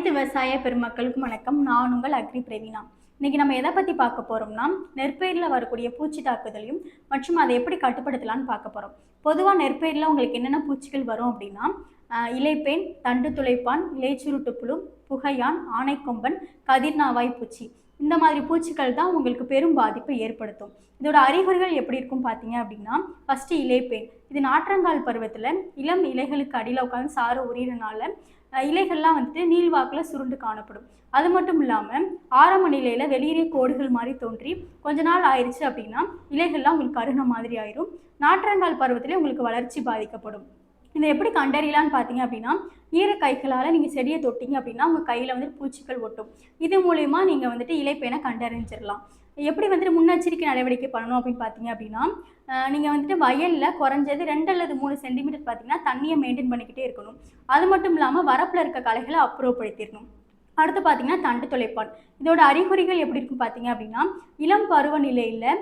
அனைத்து விவசாய பெருமக்களுக்கும் வணக்கம். நான் உங்கள் அக்ரி பிரவீனா. இன்னைக்கு நம்ம எதை பற்றி பார்க்க போகிறோம்னா, நெற்பயிரில் வரக்கூடிய பூச்சி தாக்குதலையும் மற்றும் அதை எப்படி கட்டுப்படுத்தலாம்னு பார்க்க போகிறோம். பொதுவாக நெற்பயிரில் உங்களுக்கு என்னென்ன பூச்சிகள் வரும் அப்படின்னா, இலைப்பேன், தண்டு துளைப்பான், இலைச்சுருட்டு புழு, புகையான், ஆனைக்கொம்பன், கதிர்நாவாய் பூச்சி, இந்த மாதிரி பூச்சிகள் தான் உங்களுக்கு பெரும் பாதிப்பை ஏற்படுத்தும். இதோட அறிகுறிகள் எப்படி இருக்கும் பார்த்தீங்க அப்படின்னா, ஃபஸ்ட்டு இலைப்பேன். இது நாற்றங்கால் பருவத்தில் இளம் இலைகளுக்கு அடியில் உட்காந்து சாறு உரியறனால இலைகள்லாம் வந்துட்டு நீள்வாக்கில் சுருண்டு காணப்படும். அது மட்டும் இல்லாமல் ஆரம்ப நிலையில் வெளியேறிய கோடுகள் மாதிரி தோன்றி கொஞ்ச நாள் ஆயிடுச்சு அப்படின்னா இலைகள்லாம் உங்களுக்கு கருண மாதிரி ஆயிரும். நாற்றங்கால் பருவத்திலே உங்களுக்கு வளர்ச்சி பாதிக்கப்படும். இதை எப்படி கண்டறியலான்னு பார்த்தீங்க அப்படின்னா, ஈர கைகளால் நீங்கள் செடியை தொட்டிங்க அப்படின்னா உங்கள் கையில் வந்துட்டு பூச்சிகள் ஒட்டும். இது மூலயமா நீங்கள் வந்துட்டு இலைப்பேனை கண்டறிஞ்சிடலாம். எப்படி வந்துட்டு முன்னெச்சரிக்கை நடவடிக்கை பண்ணணும் அப்படின்னு பார்த்தீங்க அப்படின்னா, நீங்கள் வந்துட்டு வயலில் குறைஞ்சது 2 அல்லது 3 சென்டிமீட்டர் பார்த்தீங்கன்னா தண்ணியை மெயின்டைன் பண்ணிக்கிட்டே இருக்கணும். அது மட்டும் இல்லாமல் வரப்பில் இருக்க களைகளை அப்புறப்படுத்திடணும். அடுத்து பார்த்தீங்கன்னா தண்டு துளைப்பான். இதோட அறிகுறிகள் எப்படி இருக்கும் பார்த்தீங்க அப்படின்னா, இளம் பருவநிலையில்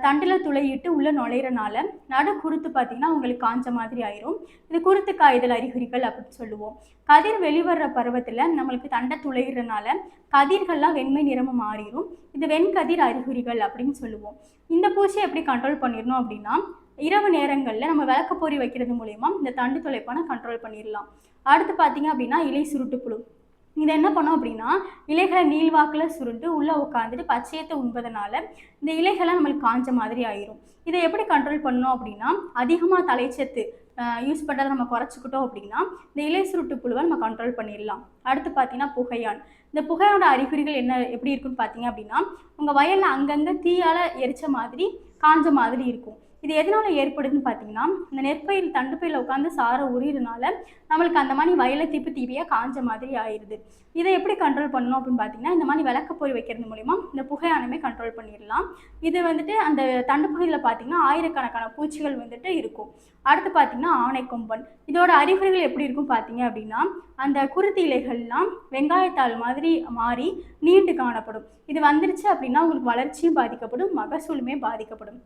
தண்டில் துளையிட்டு உள்ளே நுழையிறனால நடு குருத்து பார்த்தீங்கன்னா உங்களுக்கு காஞ்ச மாதிரி ஆயிரும். இது குருத்து காய்தல் அறிகுறிகள் அப்படின்னு சொல்லுவோம். கதிர் வெளிவர்ற பருவத்தில் நம்மளுக்கு தண்டை துளையிறனால கதிர்கள்லாம் வெண்மை நிறமாக மாறிடும். இது வெண்கதிர் அறிகுறிகள் அப்படின்னு சொல்லுவோம். இந்த பூச்சியை எப்படி கண்ட்ரோல் பண்ணிடணும் அப்படின்னா, இரவு நேரங்களில் நம்ம விளக்கப்பொறி வைக்கிறது மூலயமா இந்த தண்டு துளைப்பானை கண்ட்ரோல் பண்ணிடலாம். அடுத்து பார்த்தீங்க அப்படின்னா இலை சுருட்டு புழு. இதை என்ன பண்ணோம் அப்படின்னா, இலைகளை நீள்வாக்கில் சுருண்டு உள்ளே உட்காந்துட்டு பச்சையத்தை உண்பதனால இந்த இலைகளை நம்மளுக்கு காஞ்ச மாதிரி ஆயிரும். இதை எப்படி கண்ட்ரோல் பண்ணோம் அப்படின்னா, அதிகமாக தலைச்சத்து யூஸ் பண்ணுறதை நம்ம குறைச்சிக்கிட்டோம் அப்படின்னா இந்த இலை சுருட்டு புழுவை நம்ம கண்ட்ரோல் பண்ணிடலாம். அடுத்து பார்த்தீங்கன்னா புகையான். இந்த புகையோட அறிகுறிகள் எப்படி இருக்குன்னு பார்த்தீங்க அப்படின்னா, உங்கள் வயலில் அங்கங்கே தீயால் எரிச்ச மாதிரி காஞ்ச மாதிரி இருக்கும். இது எதனால் ஏற்படுதுன்னு பார்த்தீங்கன்னா, இந்த நெற்பயிர் தண்டுப்பயிரில் உட்காந்து சாரை உரியறதுனால நம்மளுக்கு அந்த மாதிரி வயலை தீப்பியாக காஞ்ச மாதிரி ஆயிடுது. இதை எப்படி கண்ட்ரோல் பண்ணணும் அப்படின்னு பார்த்தீங்கன்னா, இந்த மாதிரி விளக்கப்பொறி வைக்கிறது மூலிமா இந்த புகையானமே கண்ட்ரோல் பண்ணிடலாம். இது வந்துட்டு அந்த தண்டுப்பகுதியில் பார்த்தீங்கன்னா ஆயிரக்கணக்கான பூச்சிகள் வந்துட்டு இருக்கும். அடுத்து பார்த்தீங்கன்னா ஆனைக்கொம்பன். இதோட அறிகுறிகள் எப்படி இருக்கும் பார்த்தீங்க அப்படின்னா, அந்த குருத்தி இலைகள்லாம் வெங்காயத்தாள் மாதிரி மாறி நீண்டு காணப்படும். இது வந்துருச்சு அப்படின்னா உங்களுக்கு வளர்ச்சியும் பாதிக்கப்படும், மகசூலுமே பாதிக்கப்படும்.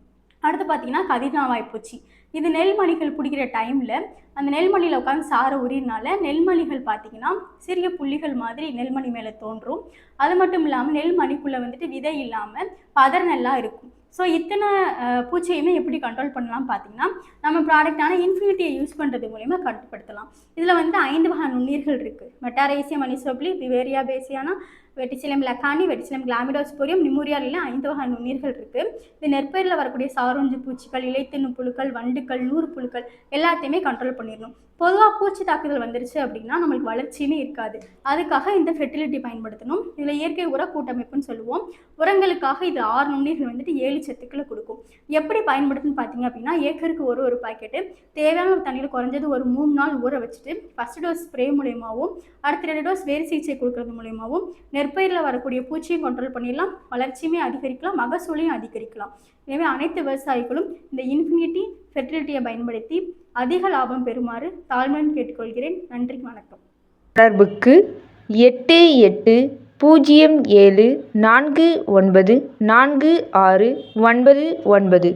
அடுத்து பார்த்தீங்கன்னா கதிர்நாவாய் பூச்சி. இது நெல்மணிகள் பிடிக்கிற டைமில் அந்த நெல்மணியில் உட்காந்து சாரை உரியனால நெல்மணிகள் பார்த்தீங்கன்னா சிறிய புள்ளிகள் மாதிரி நெல்மணி மேலே தோன்றும். அது மட்டும் இல்லாமல் நெல்மணிக்குள்ளே வந்துட்டு விதை இல்லாமல் பதர் நெல்லாக இருக்கும். ஸோ இத்தனை பூச்சியுமே எப்படி கண்ட்ரோல் பண்ணலாம் பார்த்தீங்கன்னா, நம்ம ப்ராடக்டான இன்ஃபினிட்டியை யூஸ் பண்ணுறது மூலிமா கட்டுப்படுத்தலாம். இதில் வந்து 5 வகை நுண்ணீர்கள் இருக்குது. மெட்டாரேசியம் அனிசோப்லி, பிவேரியா பேசியானா, வெட்டிசிலம் லக்கானி, வெட்டிசிலம் கிளாமிடோஸ்போரியம், நிமோரியாலில் 5 வகை நுண்ணீர்கள் இருக்குது. இது நெற்பயிரில் வரக்கூடிய சாரொஞ்சு பூச்சிகள், இலைத்தின்னு புழுக்கள், வண்டுக்கள், நூறு புழுக்கள் எல்லாத்தையுமே கண்ட்ரோல் பண்ணிடணும். பொதுவாக பூச்சி தாக்குதல் வந்துருச்சு அப்படின்னா நம்மளுக்கு வளர்ச்சியுமே இருக்காது. அதுக்காக இந்த ஃபெர்டிலிட்டி பயன்படுத்தணும். இதில் இயற்கை உர கூட்டமைப்புன்னு சொல்லுவோம். உரங்களுக்காக இது 6 நுண்ணீர்கள் வந்துட்டு 7 சத்துக்களை கொடுக்கும். எப்படி பயன்படுத்துன்னு பார்த்தீங்க அப்படின்னா, ஏக்கருக்கு ஒரு பாக்கெட்டு தேவையான ஒரு தண்ணியில் குறைஞ்சது ஒரு 3 நாள் ஊற வச்சுட்டு ஃபஸ்ட் டோஸ் ஸ்ப்ரே மூலயமாவும் அடுத்த 2 டோஸ் வேறு சிகிச்சை கொடுக்கறது மூலயமாவும் நெற்பயிரில் வரக்கூடிய பூச்சியும் கண்ட்ரோல் பண்ணிடலாம், வளர்ச்சியுமே அதிகரிக்கலாம், மகசூலையும் அதிகரிக்கலாம். எனவே அனைத்து விவசாயிகளும் இந்த இன்ஃபினிட்டி ஃபெர்டிலிட்டியை பயன்படுத்தி அதிக லாபம் பெறுமாறு தாழ்மையுடன் கேட்டுக்கொள்கிறேன். நன்றி, வணக்கம். தொடர்புக்கு 8807494699.